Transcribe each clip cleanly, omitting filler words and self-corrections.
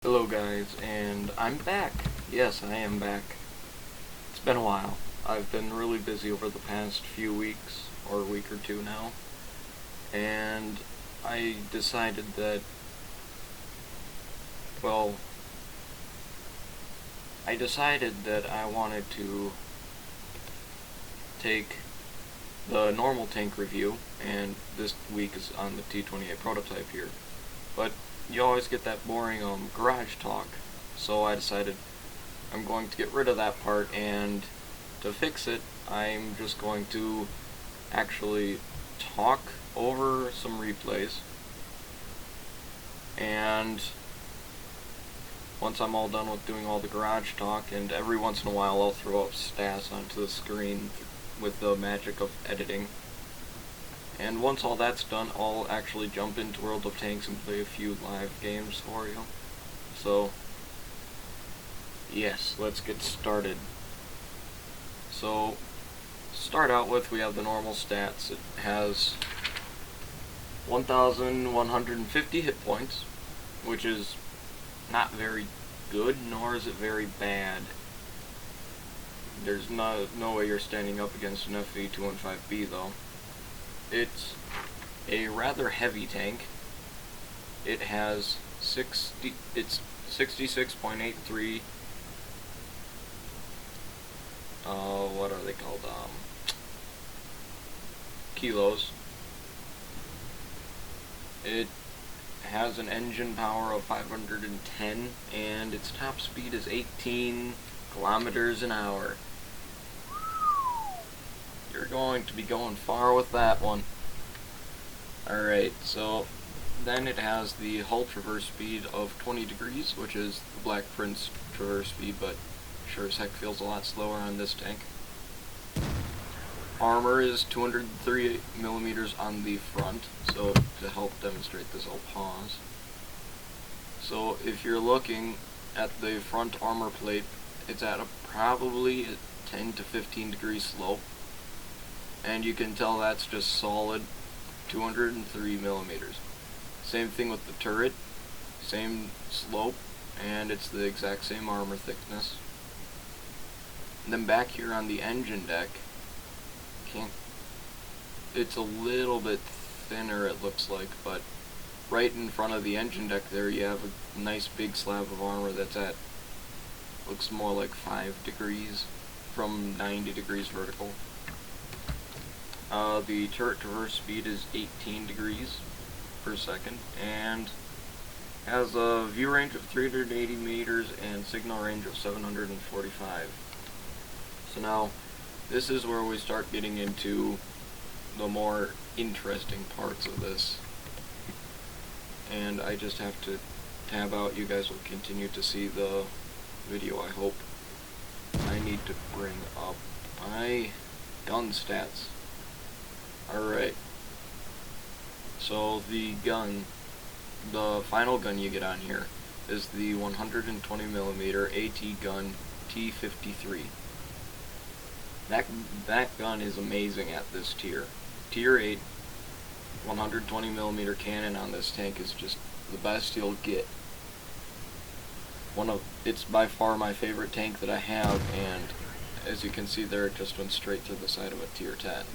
Hello guys, and I'm back. Yes, I am back. It's been a while. I've been really busy over the past few weeks, or a week or two now, and I decided that, well, I wanted to take the normal tank review, and this week is on the T28 prototype here, but you always get that boring garage talk, so I decided I'm going to get rid of that part, and to fix it, I'm just going to actually talk over some replays, and once I'm all done with doing all the garage talk, and every once in a while I'll throw up stats onto the screen with the magic of editing. And once all that's done, I'll actually jump into World of Tanks and play a few live games for you. So, yes, let's get started. So, to start out with, we have the normal stats. It has 1,150 hit points, which is not very good, nor is it very bad. There's no way you're standing up against an FV215B though. It's a rather heavy tank. It has 66.83 what are they called? Kilos. It has an engine power of 510 and its top speed is 18 kilometers an hour. You're going to be going far with that one. Alright, so then it has the hull traverse speed of 20 degrees, which is the Black Prince traverse speed, but sure as heck feels a lot slower on this tank. Armor is 238 millimeters on the front, so to help demonstrate this, I'll pause. So if you're looking at the front armor plate, it's at probably a 10 to 15 degree slope. And you can tell that's just solid 203 millimeters. Same thing with the turret, same slope, and it's the exact same armor thickness. And then back here on the engine deck, it's a little bit thinner it looks like, but right in front of the engine deck there you have a nice big slab of armor that's at, looks more like 5 degrees from 90 degrees vertical. The turret traverse speed is 18 degrees per second and has a view range of 380 meters and signal range of 745. So now, this is where we start getting into the more interesting parts of this. And I just have to tab out. You guys will continue to see the video, I hope. I need to bring up my gun stats. Alright, so the gun, the final gun you get on here is the 120mm AT gun T58. That gun is amazing at this tier. Tier 8 120mm cannon on this tank is just the best you'll get. It's by far my favorite tank that I have, and as you can see there, it just went straight to the side of a tier 10.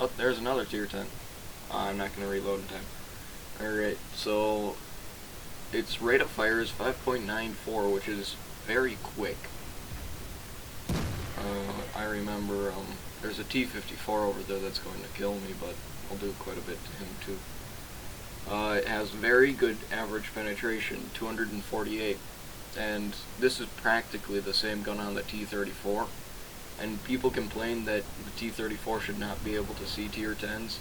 Oh, there's another tier 10. I'm not going to reload in time. Alright, so its rate of fire is 5.94, which is very quick. I remember there's a T54 over there that's going to kill me, but I'll do quite a bit to him too. It has very good average penetration, 248, and this is practically the same gun on the T34. And people complain that the T34 should not be able to see tier 10s.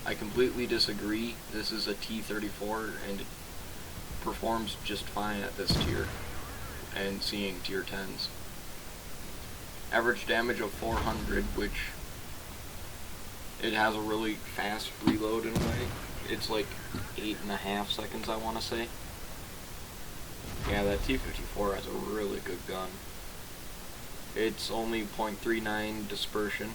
I completely disagree. This is a T34 and it performs just fine at this tier and seeing tier 10s. Average damage of 400, which it has a really fast reload in a way. It's like 8.5 seconds, I want to say. Yeah, that T54 has a really good gun. It's only 0.39 dispersion.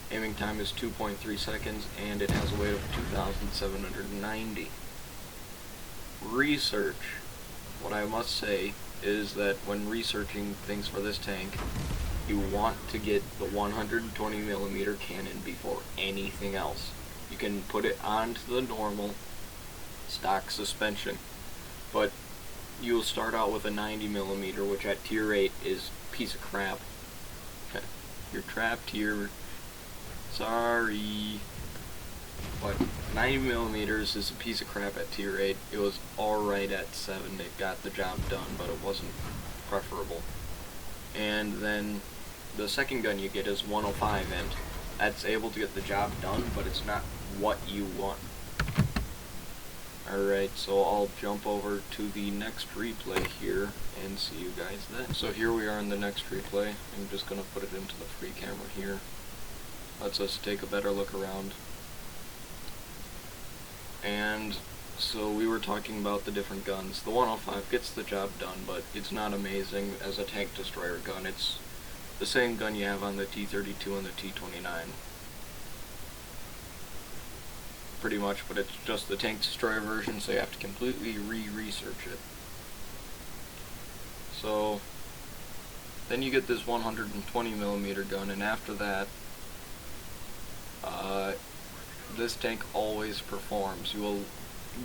Aiming time is 2.3 seconds, and it has a weight of 2,790. Research. what I must say is that when researching things for this tank, you want to get the 120mm cannon before anything else. You can put it onto the normal stock suspension, but you'll start out with a 90mm, which at tier 8 is a piece of crap. You're trapped here. Sorry. But 90mm is a piece of crap at tier 8. It was alright at 7. It got the job done, but it wasn't preferable. And then the second gun you get is 105, and that's able to get the job done, but it's not what you want. Alright, so I'll jump over to the next replay here and see you guys then. So here we are in the next replay. I'm just going to put it into the free camera here. Lets us take a better look around. And so we were talking about the different guns. The 105 gets the job done, but it's not amazing as a tank destroyer gun. It's the same gun you have on the T32 and the T29. Pretty much, but it's just the tank destroyer version, so you have to completely re-research it. So then you get this 120mm gun, and after that, this tank always performs. You will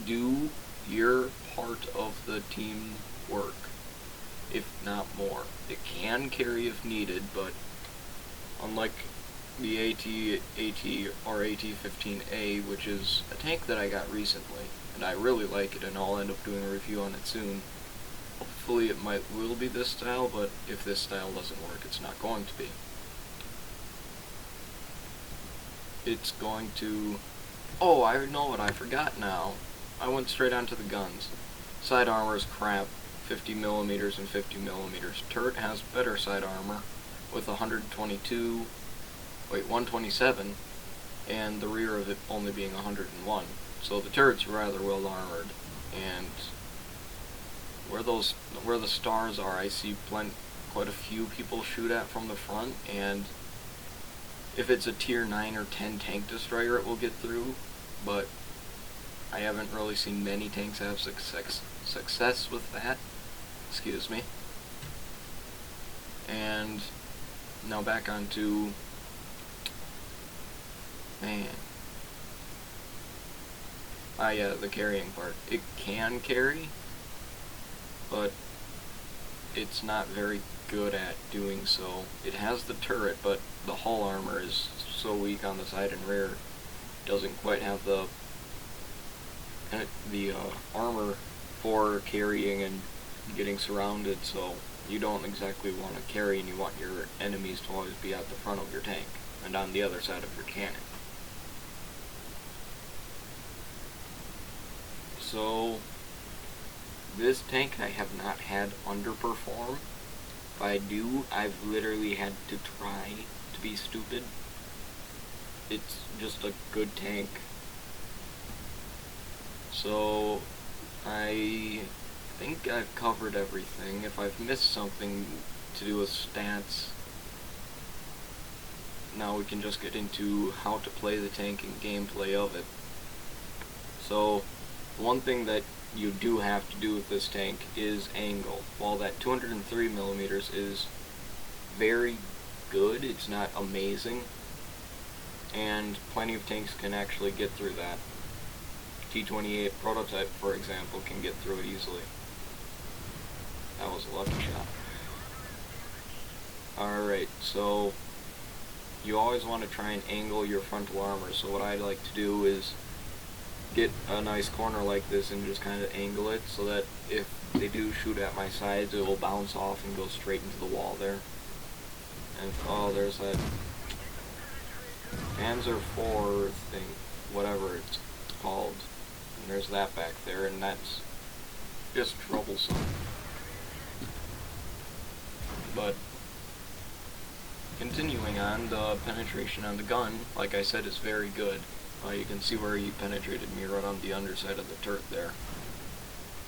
do your part of the team work, if not more. It can carry if needed, but unlike the AT or AT-15A, which is a tank that I got recently, and I really like it, and I'll end up doing a review on it soon. Hopefully it will be this style, but if this style doesn't work, it's not going to be. It's going to... Oh, I know what I forgot now. I went straight onto the guns. Side armor is crap, 50mm and 50mm. Turret has better side armor with 127, and the rear of it only being 101. So the turret's rather well armored, and where the stars are, I see quite a few people shoot at from the front, and if it's a tier 9 or 10 tank destroyer it will get through, but I haven't really seen many tanks have success with that. Excuse me. And now back onto... Man. Ah yeah, the carrying part. It can carry, but it's not very good at doing so. It has the turret, but the hull armor is so weak on the side and rear. Doesn't quite have the armor for carrying and getting surrounded, so you don't exactly want to carry, and you want your enemies to always be at the front of your tank and on the other side of your cannon. So this tank I have not had underperform. If I do, I've literally had to try to be stupid. It's just a good tank. So I think I've covered everything. If I've missed something to do with stats, now we can just get into how to play the tank and gameplay of it. So one thing that you do have to do with this tank is angle. While that 203mm is very good, it's not amazing, and plenty of tanks can actually get through that. T28 prototype, for example, can get through it easily. That was a lucky shot. Alright, so you always want to try and angle your frontal armor. So what I like to do is get a nice corner like this and just kind of angle it so that if they do shoot at my sides, it will bounce off and go straight into the wall there. And oh, there's that Panzer IV thing, whatever it's called. And there's that back there, and that's just troublesome. But continuing on, the penetration on the gun, like I said, is very good. You can see where he penetrated me right on the underside of the turret there.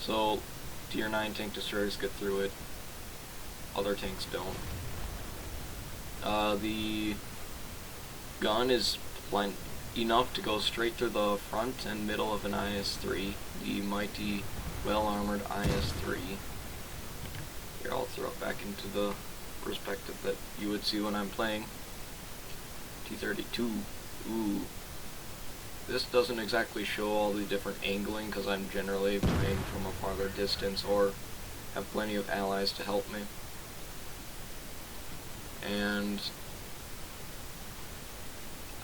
So tier 9 tank destroyers get through it, other tanks don't. The gun is enough to go straight through the front and middle of an IS-3, the mighty well-armored IS-3. into the perspective that you would see when I'm playing. T32. Ooh. This doesn't exactly show all the different angling because I'm generally playing from a farther distance or have plenty of allies to help me. And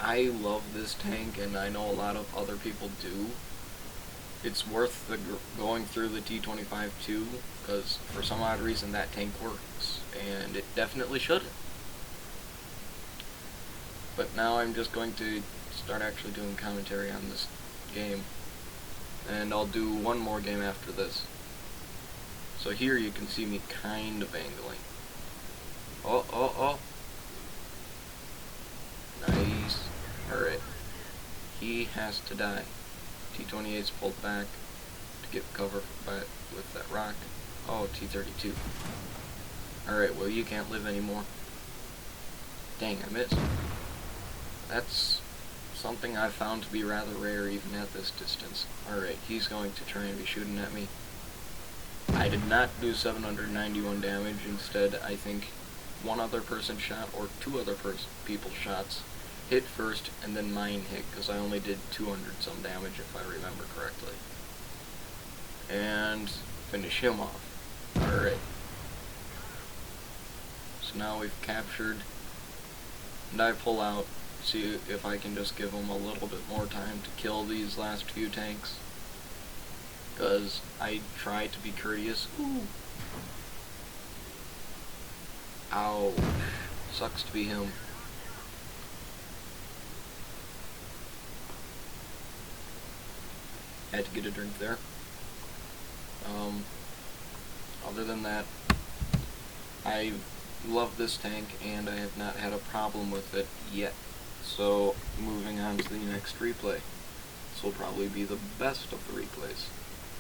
I love this tank, and I know a lot of other people do. It's worth the going through the T28 too, because for some odd reason that tank works, and it definitely shouldn't. But now I'm just going to start actually doing commentary on this game, and I'll do one more game after this. So here you can see me kind of angling. Oh. Nice. Alright. He has to die. T28's pulled back to get cover with that rock. Oh, T32. Alright, well you can't live anymore. Dang, I missed. That's something I found to be rather rare even at this distance. Alright, he's going to try and be shooting at me. I did not do 791 damage. Instead, I think one other person shot or two other people's shots hit first, and then mine hit, because I only did 200 some damage if I remember correctly. And finish him off. Alright. So now we've captured, and I pull out, see if I can just give them a little bit more time to kill these last few tanks, because I try to be courteous. Ooh. Ow. Sucks to be him. Had to get a drink there. Other than that, I love this tank and I have not had a problem with it yet. So moving on to the next replay. This will probably be the best of the replays.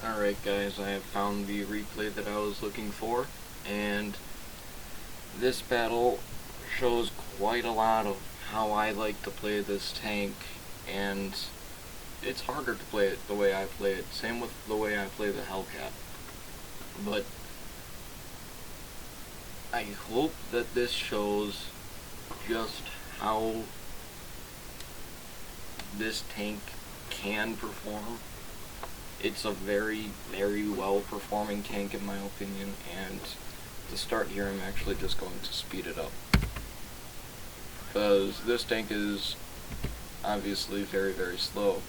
Alright guys, I have found the replay that I was looking for, and this battle shows quite a lot of how I like to play this tank, and it's harder to play it the way I play it. Same with the way I play the Hellcat. But I hope that this shows just how this tank can perform. It's a very, very well performing tank in my opinion, and to start here I'm actually just going to speed it up, because this tank is obviously very, very slow.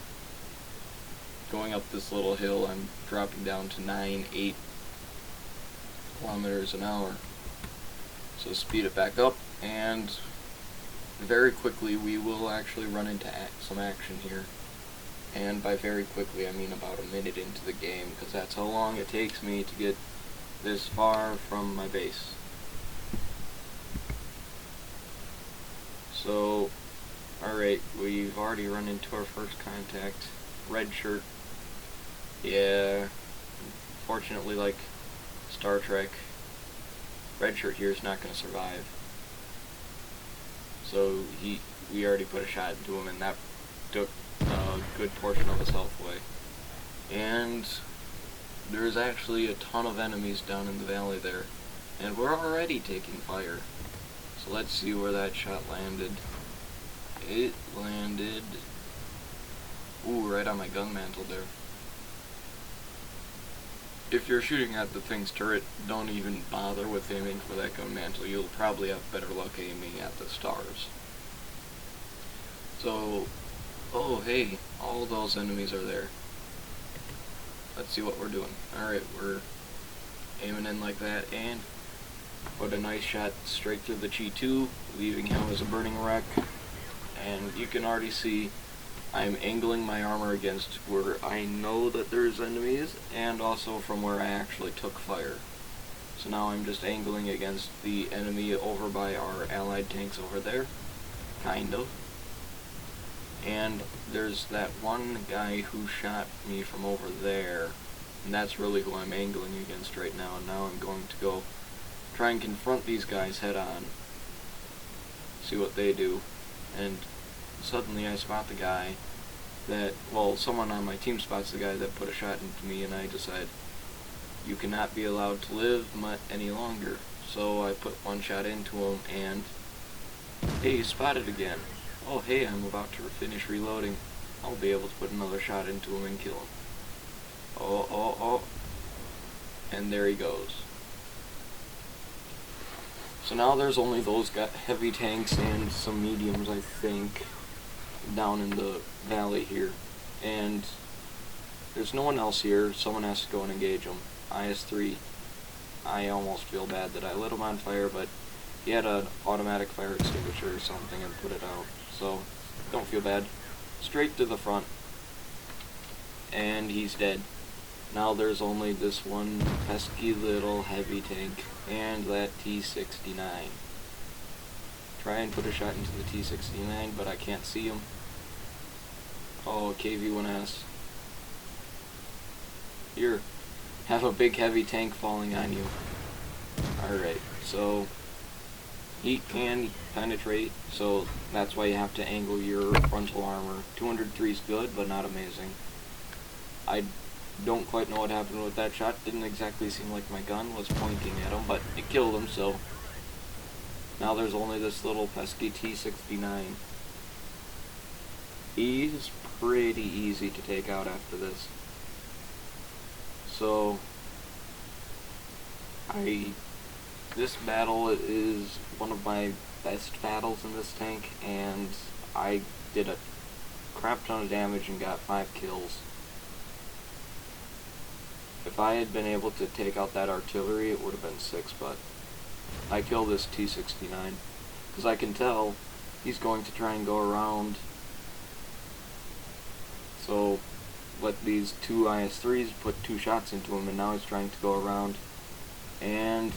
Going up this little hill, I'm dropping down to 8 kilometers an hour. So speed it back up, and very quickly we will actually run into some action here. And by very quickly I mean about a minute into the game, because that's how long it takes me to get this far from my base. So, alright, we've already run into our first contact. Red shirt. Yeah, fortunately, like Star Trek, red shirt here is not going to survive. So we already put a shot into him, and that took a good portion of his health away. And there's actually a ton of enemies down in the valley there, and we're already taking fire. So let's see where that shot landed. It landed, ooh, right on my gun mantle there. If you're shooting at the thing's turret, don't even bother with aiming for that gun mantle. You'll probably have better luck aiming at the stars. So, oh hey, all those enemies are there. Let's see what we're doing. Alright, we're aiming in like that, and put a nice shot straight through the Chi-2, leaving him as a burning wreck. And you can already see I'm angling my armor against where I know that there's enemies, and also from where I actually took fire. So now I'm just angling against the enemy over by our allied tanks over there, kind of. And there's that one guy who shot me from over there, and that's really who I'm angling against right now. And now I'm going to go try and confront these guys head on, see what they do. And suddenly I spot the guy that, well, someone on my team spots the guy that put a shot into me, and I decide, you cannot be allowed to live any longer. So I put one shot into him, and hey, he's spotted again. Oh hey, I'm about to finish reloading. I'll be able to put another shot into him and kill him. Oh. And there he goes. So now there's only those heavy tanks and some mediums, I think, down in the valley here. And there's no one else here. Someone has to go and engage them. IS-3. I almost feel bad that I lit him on fire, but he had an automatic fire extinguisher or something and put it out. So don't feel bad. Straight to the front. And he's dead. Now there's only this one pesky little heavy tank and that T-69. Try and put a shot into the T-69, but I can't see him. Oh, KV-1S. Here, have a big heavy tank falling on you. Alright, so he can penetrate, so that's why you have to angle your frontal armor. 203 is good, but not amazing. I don't quite know what happened with that shot. Didn't exactly seem like my gun was pointing at him, but it killed him, so now there's only this little pesky T-69. He's pretty easy to take out after this. So this battle is one of my best battles in this tank, and I did a crap ton of damage and got 5 kills. If I had been able to take out that artillery, it would have been 6, but I killed this T-69, because I can tell he's going to try and go around. So let these two IS-3s put 2 shots into him, and now he's trying to go around, and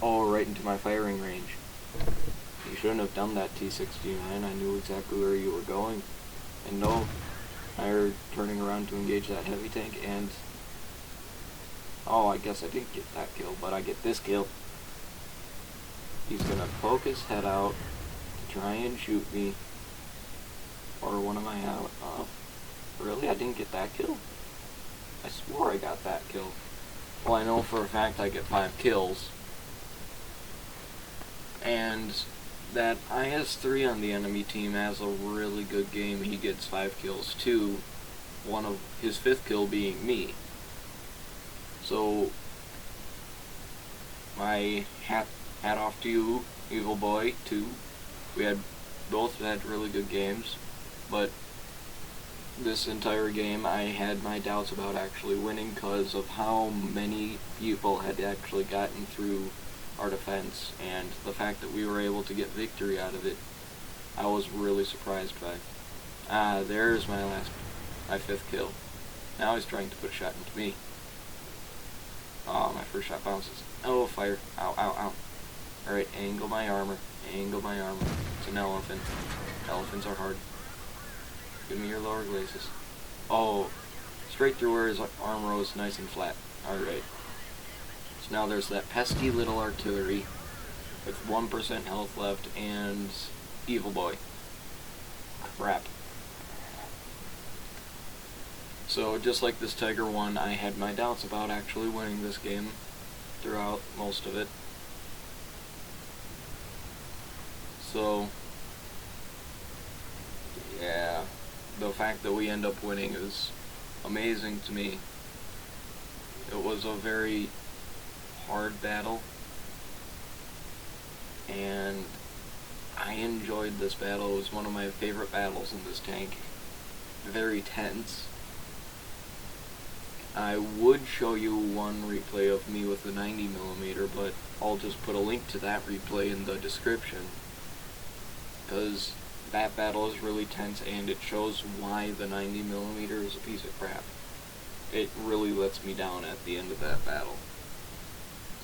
right into my firing range. You shouldn't have done that, T-69. I knew exactly where you were going. And no, I'm turning around to engage that heavy tank, and I guess I didn't get that kill, but I get this kill. He's gonna poke his head out to try and shoot me. Or one of my out. Really? I didn't get that kill? I swore I got that kill. Well, I know for a fact I get 5 kills. And that IS-3 on the enemy team has a really good game. He gets 5 kills too. One of his 5th kill being me. So, my hat off to you, Evil Boy, too. We both had really good games, but this entire game I had my doubts about actually winning because of how many people had actually gotten through our defense, and the fact that we were able to get victory out of it, I was really surprised by. There's my 5th kill. Now he's trying to put a shot into me. Oh, my first shot bounces. Oh, fire. Ow, ow, ow. Alright, angle my armor. Angle my armor. It's an elephant. Elephants are hard. Give me your lower glacis. Oh, straight through where his armor was nice and flat. Alright. So now there's that pesky little artillery with 1% health left and Evil Boy. Crap. So, just like this Tiger 1, I had my doubts about actually winning this game throughout most of it. So, yeah, the fact that we end up winning is amazing to me. It was a very hard battle, and I enjoyed this battle. It was one of my favorite battles in this tank. Very tense. I would show you one replay of me with the 90mm, but I'll just put a link to that replay in the description, because that battle is really tense and it shows why the 90mm is a piece of crap. It really lets me down at the end of that battle.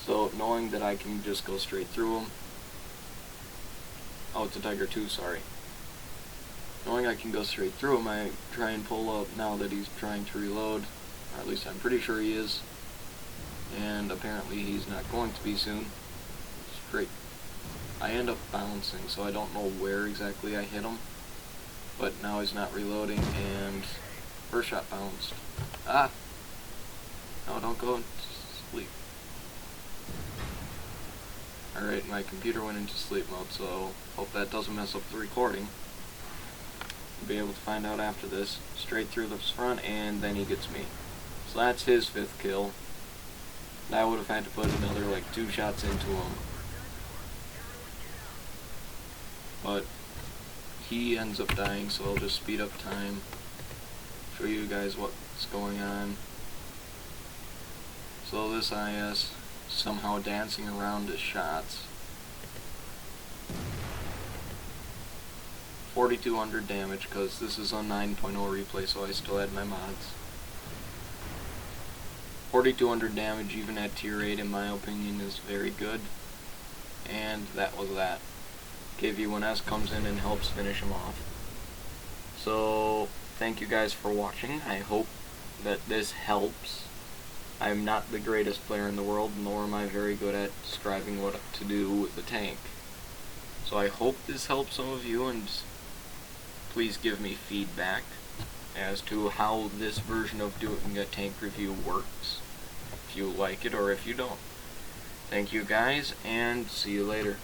So knowing that I can just go straight through him. Oh, it's a Tiger 2, sorry. Knowing I can go straight through him, I try and pull up now that he's trying to reload. Or at least I'm pretty sure he is. And apparently he's not going to be soon. Straight. I end up bouncing, so I don't know where exactly I hit him. But now he's not reloading, and first shot bounced. Ah! No, don't go to sleep. Alright, my computer went into sleep mode, so hope that doesn't mess up the recording. We'll be able to find out after this. Straight through the front, and then he gets me. So that's his 5th kill. And I would have had to put another like 2 shots into him. But he ends up dying, so I'll just speed up time. Show you guys what's going on. So this IS somehow dancing around his shots. 4,200 damage, because this is a 9.0 replay, so I still had my mods. 4,200 damage even at tier 8 in my opinion is very good. And that was that. KV1S comes in and helps finish him off. So thank you guys for watching. I hope that this helps. I'm not the greatest player in the world, nor am I very good at describing what to do with the tank. So I hope this helps some of you, and please give me feedback as to how this version of doing a tank review works, if you like it or if you don't. Thank you guys, and see you later.